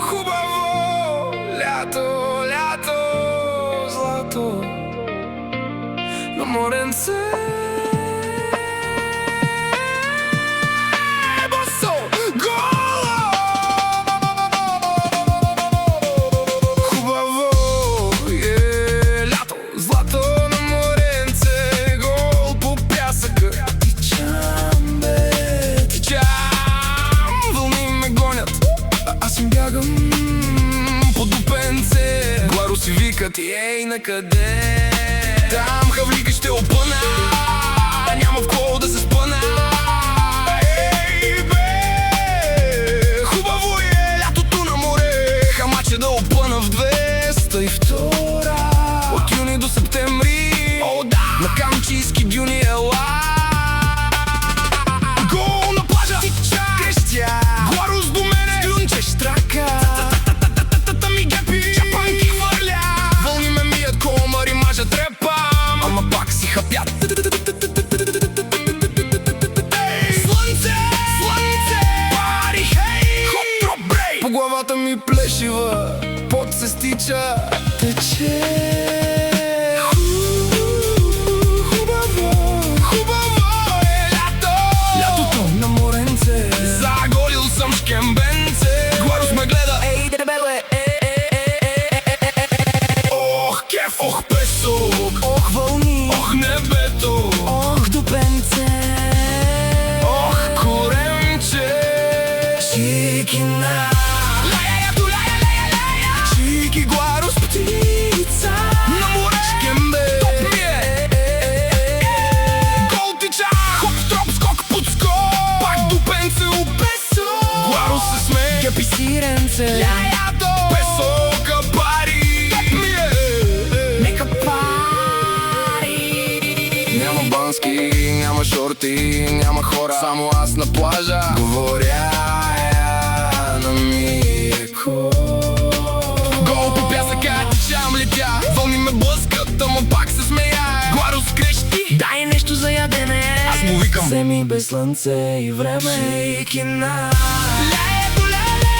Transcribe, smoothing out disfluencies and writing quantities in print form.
Хубаво лято, лято, злато на моренце. Босо, голо. Хубаво е лято, злато на моренце. Гол по пясъка. Тичам, бе, тичам. Вълни ме гонят, аз им бягам по дупенце. Гларо си викат, ей, накъде? Там хавлика ще опъна, няма в кого да се спъна. Ей, бе, хубаво е лятото на море. Хамаче да опъна в 202. От юни до септември, о да, на камчийски дюни ела. Гол на плажа, тича, крещя, Гларус до мене, струнче штрака. Ми гепи, чапанки хвърля, вълни ме мият, комари мажа трепам, ама пак си хапят. Слънце, слънце, пари, хей, хоп, троп, брей. По главата ми плешива, пот се стича, тече. Хубаво е лято, лятото на моренце. Заголил съм шкембенце, Гларус ме гледа, ей, дебеле. Ох, кеф, ох, песок, ох, вълни, ох, небето, ох, дупенце, ох, коремче, чикина. Чики, Гларус, птица на море, шкембе, топ ми е. Гол тича, хоп, троп, скок, подскок, пак дупенце, опесо. Гларус се сме, гепи сиренце, песока, пари, топ ми е. Нека пари. Няма бански, няма шорти, няма хора, само аз на плажа. Говоря на мико. Гол по пясъка, тичам, летя, вълни ме блъскат, ама пак се смея. Гларус крещи, дай нещо за ядене. Аз му викам, земи без слънце и време, и кина. Лето, леле,